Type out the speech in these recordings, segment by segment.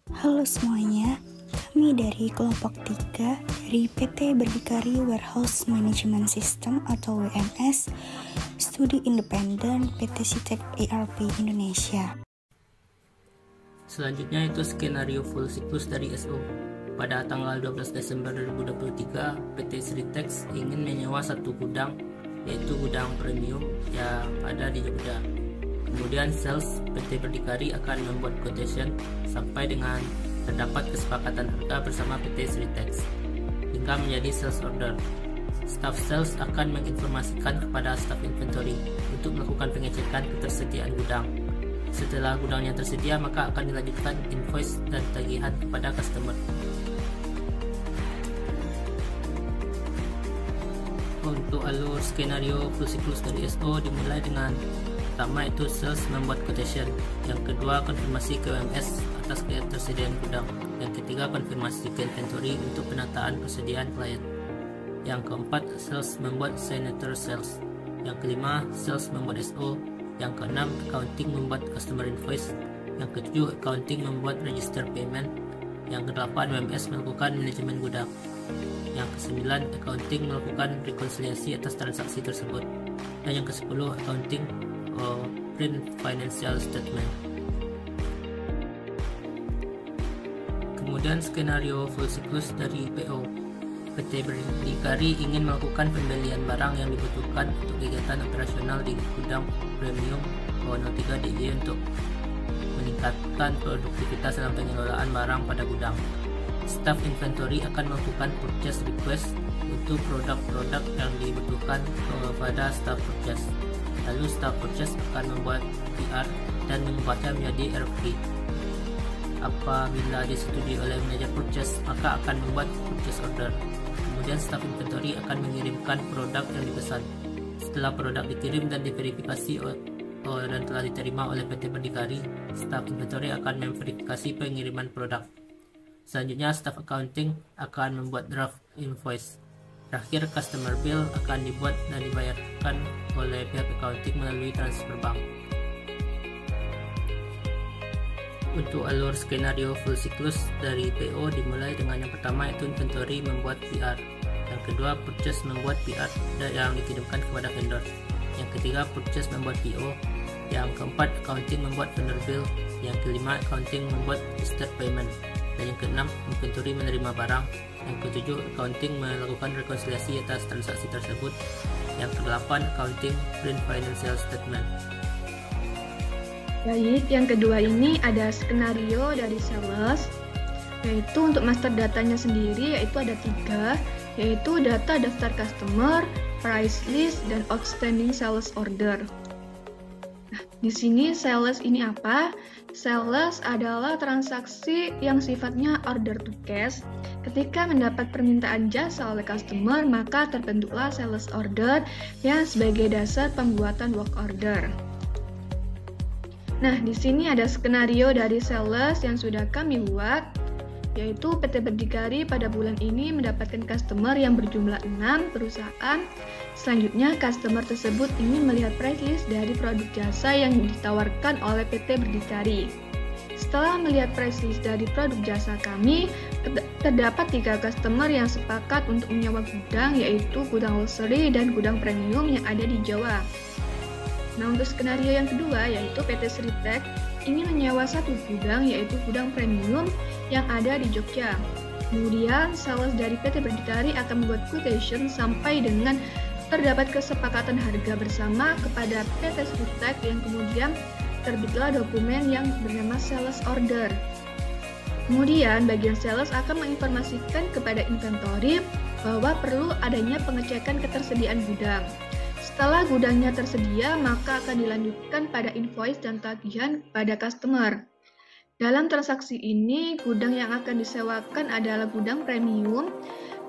Halo semuanya, kami dari kelompok 3 dari PT Berdikari Warehouse Management System atau WMS, studi independen PT Sitek ERP Indonesia. Selanjutnya itu skenario full siklus dari SO. Pada tanggal 12 Desember 2023, PT Sritex ingin menyewa satu gudang, yaitu gudang premium yang ada di Jogja. Kemudian sales PT Berdikari akan membuat quotation sampai dengan terdapat kesepakatan harga bersama PT Sritex hingga menjadi sales order. Staff sales akan menginformasikan kepada staff inventory untuk melakukan pengecekan ketersediaan gudang. Setelah gudangnya tersedia, maka akan dilanjutkan invoice dan tagihan kepada customer. Untuk alur skenario full siklus dari SO dimulai dengan pertama itu sales membuat quotation, yang kedua konfirmasi ke WMS atas ketersediaan gudang, yang ketiga konfirmasi ke inventory untuk penataan persediaan klien, yang keempat sales membuat signature sales, yang kelima sales membuat SO, yang keenam accounting membuat customer invoice, yang ketujuh accounting membuat register payment, yang kedelapan WMS melakukan manajemen gudang, yang kesembilan accounting melakukan rekonsiliasi atas transaksi tersebut, dan yang kesepuluh accounting print financial statement. Kemudian skenario full siklus dari PO. PT Berdikari ingin melakukan pembelian barang yang dibutuhkan untuk kegiatan operasional di gudang premium O03 DJ untuk meningkatkan produktivitas dalam pengelolaan barang pada gudang. Staff inventory akan melakukan purchase request untuk produk-produk yang dibutuhkan pada staff purchase. Lalu staff purchase akan membuat PR dan mengubahnya menjadi RFP. Apabila disetujui oleh manajer purchase, maka akan membuat purchase order. Kemudian staff inventory akan mengirimkan produk yang dipesan. Setelah produk dikirim dan diverifikasi dan telah diterima oleh PT Berdikari, staff inventory akan memverifikasi pengiriman produk. Selanjutnya staff accounting akan membuat draft invoice. Terakhir, customer bill akan dibuat dan dibayarkan oleh pihak accounting melalui transfer bank. Untuk alur skenario full siklus dari PO dimulai dengan yang pertama itu inventory membuat PR, yang kedua purchase membuat PR yang dikirimkan kepada vendor, yang ketiga purchase membuat PO, yang keempat accounting membuat vendor bill, yang kelima accounting membuat register payment, dan yang keenam inventory menerima barang, yang ketujuh accounting melakukan rekonsiliasi atas transaksi tersebut, yang kedelapan accounting print financial statement. Baik, yang kedua ini ada skenario dari sales, yaitu untuk master datanya sendiri yaitu ada 3, yaitu data daftar customer, price list, dan outstanding sales order. Nah, di sini sales ini apa? Sales adalah transaksi yang sifatnya order to cash. Ketika mendapat permintaan jasa oleh customer, maka terbentuklah sales order yang sebagai dasar pembuatan work order. Nah, di sini ada skenario dari sales yang sudah kami buat, yaitu PT Berdikari pada bulan ini mendapatkan customer yang berjumlah 6 perusahaan. Selanjutnya, customer tersebut ingin melihat price list dari produk jasa yang ditawarkan oleh PT Berdikari. Setelah melihat price list dari produk jasa kami, terdapat 3 customer yang sepakat untuk menyewa gudang, yaitu gudang luxury dan gudang premium yang ada di Jawa. Nah, untuk skenario yang kedua, yaitu PT Sritex ingin menyewa satu gudang, yaitu gudang premium yang ada di Jogja. Kemudian, sales dari PT Berdikari akan membuat quotation sampai dengan terdapat kesepakatan harga bersama kepada PT Sritex yang kemudian terbitlah dokumen yang bernama sales order. Kemudian, bagian sales akan menginformasikan kepada inventory bahwa perlu adanya pengecekan ketersediaan gudang. Setelah gudangnya tersedia, maka akan dilanjutkan pada invoice dan tagihan pada customer. Dalam transaksi ini, gudang yang akan disewakan adalah gudang premium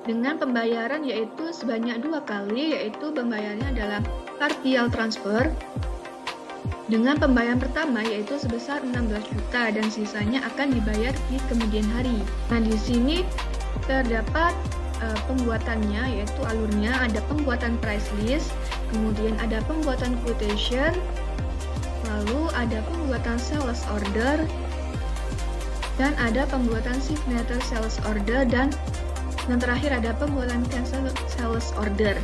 dengan pembayaran yaitu sebanyak 2 kali, yaitu pembayarannya adalah partial transfer. Dengan pembayaran pertama yaitu sebesar 16 juta dan sisanya akan dibayar di kemudian hari. Nah, di sini terdapat pembuatannya, yaitu alurnya ada pembuatan price list, kemudian ada pembuatan quotation, lalu ada pembuatan sales order, dan ada pembuatan signature sales order, dan yang terakhir ada pembuatan cancel sales order.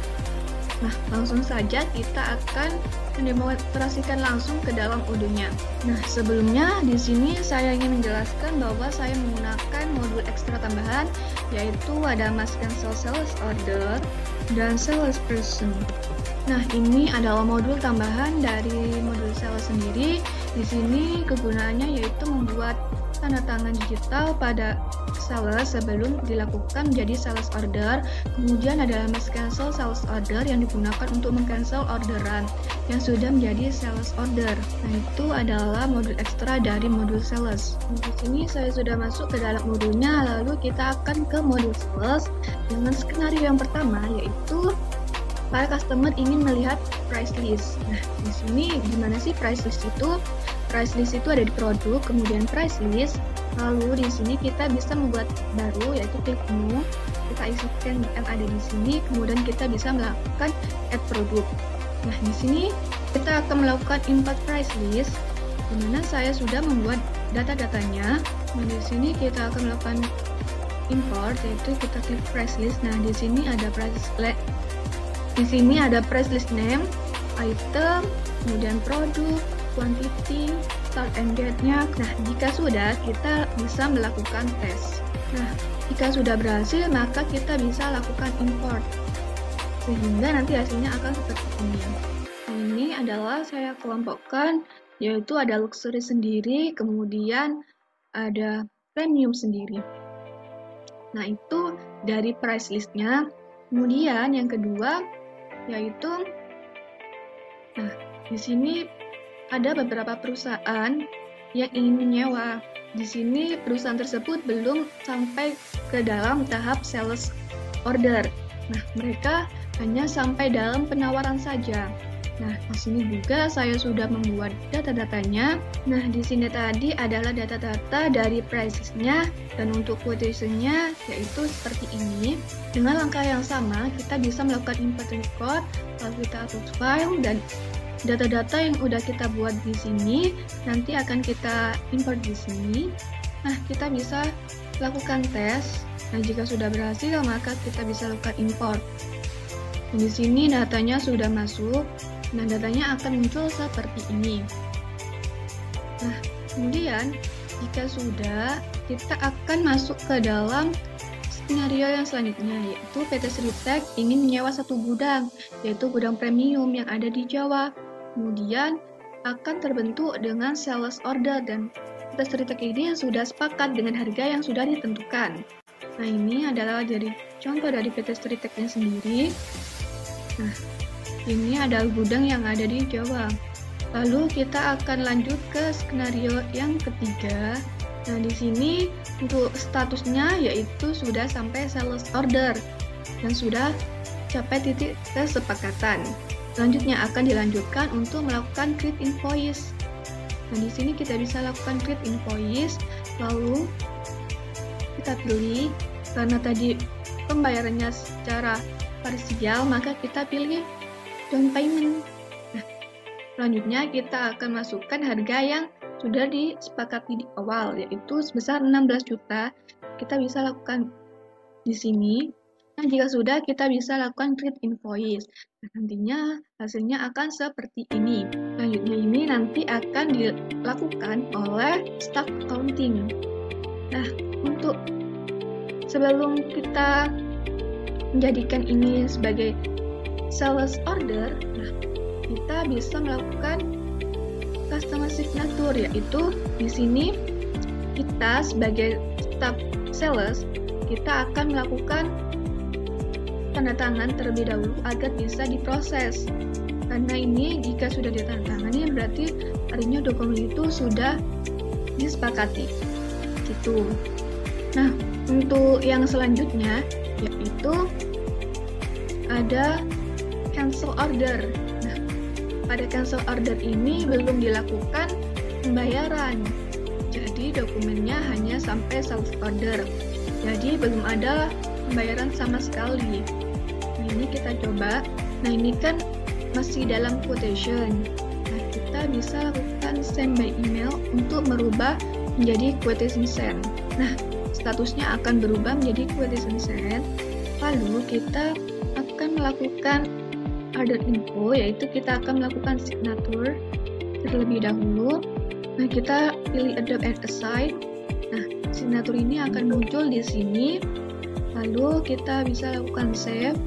Nah, langsung saja kita akan mendemonstrasikan langsung ke dalam Odoo-nya. Nah, sebelumnya di sini saya ingin menjelaskan bahwa saya menggunakan modul ekstra tambahan, yaitu ada mass cancel sales order dan sales person. Nah, ini adalah modul tambahan dari modul sales sendiri. Di sini kegunaannya yaitu membuat tanda tangan digital pada sales sebelum dilakukan menjadi sales order. Kemudian ada mass cancel sales order yang digunakan untuk meng-cancel orderan yang sudah menjadi sales order. Nah, itu adalah modul ekstra dari modul sales. Di sini saya sudah masuk ke dalam modulnya, lalu kita akan ke modul sales dengan skenario yang pertama, yaitu para customer ingin melihat price list. Nah, di sini gimana sih price list itu? Price list itu ada di produk, kemudian price list. Lalu di sini kita bisa membuat baru, yaitu klik new. Kita isikan yang ada di sini, kemudian kita bisa melakukan add produk. Nah, di sini kita akan melakukan import price list, di mana saya sudah membuat data-datanya. Nah, di sini kita akan melakukan import, yaitu kita klik price list. Nah, di sini ada price list name, item, kemudian produk, quantity, start and date-nya. Nah, jika sudah, kita bisa melakukan tes. Nah, jika sudah berhasil, maka kita bisa lakukan import, sehingga nanti hasilnya akan seperti ini. Nah, ini adalah saya kelompokkan, yaitu ada luxury sendiri, kemudian ada premium sendiri. Nah, itu dari price list-nya. Kemudian yang kedua, yaitu, nah, di sini ada beberapa perusahaan yang ingin menyewa. Di sini perusahaan tersebut belum sampai ke dalam tahap sales order. Nah, mereka hanya sampai dalam penawaran saja. Nah, di sini juga saya sudah membuat data-datanya. Nah, di sini tadi adalah data-data dari prices-nya, dan untuk quotation-nya yaitu seperti ini. Dengan langkah yang sama, kita bisa melakukan import record, lalu kita upload file, dan data-data yang udah kita buat di sini nanti akan kita import di sini. Nah, kita bisa lakukan tes. Nah, jika sudah berhasil, maka kita bisa lakukan import. Di sini datanya sudah masuk. Nah, datanya akan muncul seperti ini. Nah, kemudian jika sudah, kita akan masuk ke dalam skenario yang selanjutnya, yaitu PT Sritek ingin menyewa satu gudang, yaitu gudang premium yang ada di Jawa. Kemudian akan terbentuk dengan sales order, dan PT Sritek ini sudah sepakat dengan harga yang sudah ditentukan. Nah, ini adalah dari contoh dari PT Sriteknya sendiri. Nah, ini adalah gudang yang ada di Jawa. Lalu kita akan lanjut ke skenario yang ketiga. Nah, di sini untuk statusnya yaitu sudah sampai sales order dan sudah capai titik kesepakatan. Selanjutnya akan dilanjutkan untuk melakukan create invoice. Nah, di sini kita bisa lakukan create invoice, lalu kita pilih, karena tadi pembayarannya secara parsial, maka kita pilih down payment. Nah, selanjutnya kita akan masukkan harga yang sudah disepakati di awal, yaitu sebesar 16 juta. Kita bisa lakukan di sini. Nah, jika sudah, kita bisa lakukan create invoice. Nah, nantinya hasilnya akan seperti ini. Selanjutnya ini nanti akan dilakukan oleh staff accounting. Nah, untuk sebelum kita menjadikan ini sebagai sales order, nah, kita bisa melakukan customer signature, yaitu di sini kita sebagai staff sales, kita akan melakukan tanda tangan terlebih dahulu agar bisa diproses. Karena ini jika sudah ditandatangani berarti artinya dokumen itu sudah disepakati. Gitu. Nah, untuk yang selanjutnya yaitu ada cancel order. Nah, pada cancel order ini belum dilakukan pembayaran. Jadi dokumennya hanya sampai sales order. Jadi belum ada pembayaran sama sekali. Nah, ini kita coba. Nah, ini kan masih dalam quotation. Nah, kita bisa lakukan send by email untuk merubah menjadi quotation send. Nah, statusnya akan berubah menjadi quotation send. Lalu kita akan melakukan other info, yaitu kita akan melakukan signature terlebih dahulu. Nah, kita pilih adopt and assign. Nah, signature ini akan muncul di sini. Lalu kita bisa lakukan save.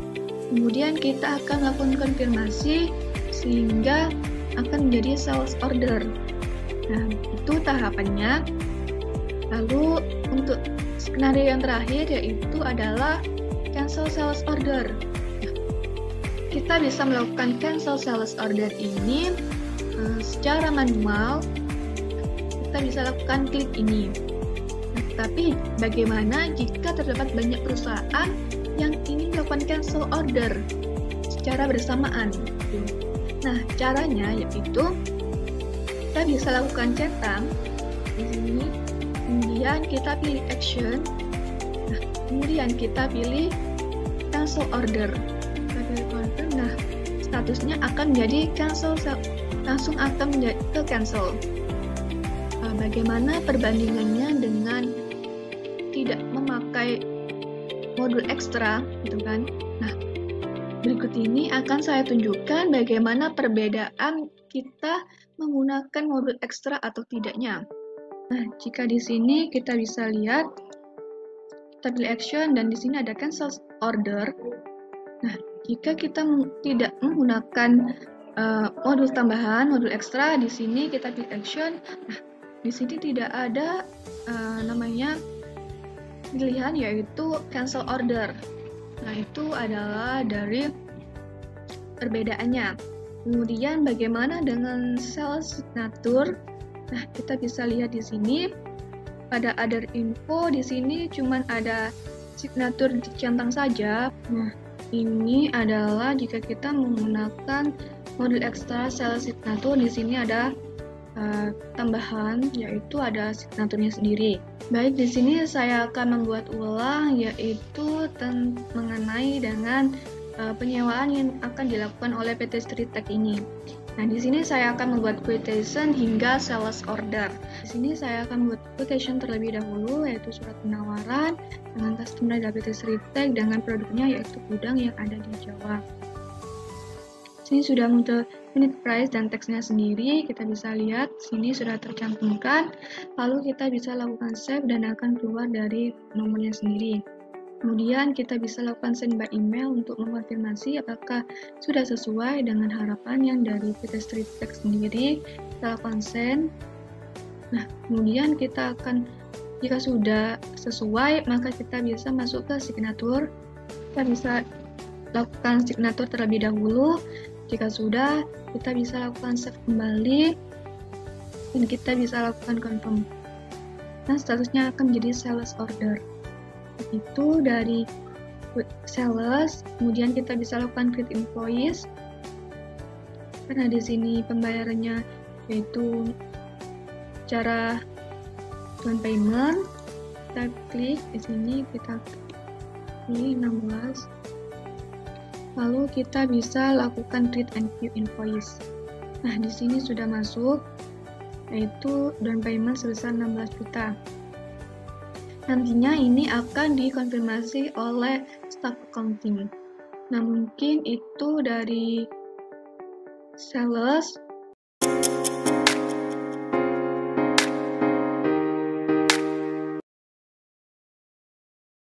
Kemudian kita akan lakukan konfirmasi sehingga akan menjadi sales order. Nah, itu tahapannya. Lalu untuk skenario yang terakhir yaitu adalah cancel sales order. Nah, kita bisa melakukan cancel sales order ini secara manual. Kita bisa lakukan klik ini. Nah, tapi bagaimana jika terdapat banyak perusahaan yang ingin melakukan cancel order secara bersamaan? Nah, caranya yaitu kita bisa lakukan centang di sini, kemudian kita pilih action, nah, kemudian kita pilih cancel order. Kita pilih order, nah statusnya akan menjadi cancel, langsung akan menjadi ke cancel. Bagaimana perbandingannya dengan tidak memakai modul ekstra, gitu kan? Nah, berikut ini akan saya tunjukkan bagaimana perbedaan kita menggunakan modul ekstra atau tidaknya. Nah, jika di sini kita bisa lihat, kita pilih action dan di sini ada cancel order. Nah, jika kita tidak menggunakan modul tambahan, modul ekstra, di sini kita pilih action. Nah, di sini tidak ada namanya pilihan yaitu cancel order. Nah, itu adalah dari perbedaannya. Kemudian bagaimana dengan sales signature? Nah, kita bisa lihat di sini pada other info, di sini cuma ada signature dicentang saja. Nah, ini adalah jika kita menggunakan modul ekstra sales signature, di sini ada tambahan yaitu ada signaturnya sendiri. Baik, di sini saya akan membuat ulang yaitu mengenai dengan penyewaan yang akan dilakukan oleh PT Street Tech ini. Nah, di sini saya akan membuat quotation hingga sales order. Di sini saya akan membuat quotation terlebih dahulu yaitu surat penawaran dengan customer dari PT Street Tech dengan produknya yaitu gudang yang ada di Jawa. Sini sudah muncul unit price dan teksnya sendiri, kita bisa lihat sini sudah tercantumkan. Lalu kita bisa lakukan save dan akan keluar dari nomornya sendiri. Kemudian kita bisa lakukan send by email untuk mengonfirmasi apakah sudah sesuai dengan harapan yang dari PT Street Tech sendiri. Kita lakukan send. Nah, kemudian kita akan, jika sudah sesuai, maka kita bisa masuk ke signature. Kita bisa lakukan signature terlebih dahulu. Jika sudah, kita bisa lakukan save kembali dan kita bisa lakukan confirm. Nah, statusnya akan menjadi sales order. Itu dari sales. Kemudian kita bisa lakukan create invoice. Karena di sini pembayarannya yaitu cara down payment. Kita klik di sini, kita pilih 16. Lalu kita bisa lakukan create and view invoice. Nah, di sini sudah masuk yaitu down payment sebesar 16 juta. Nantinya ini akan dikonfirmasi oleh staff accounting. Nah, mungkin itu dari sales.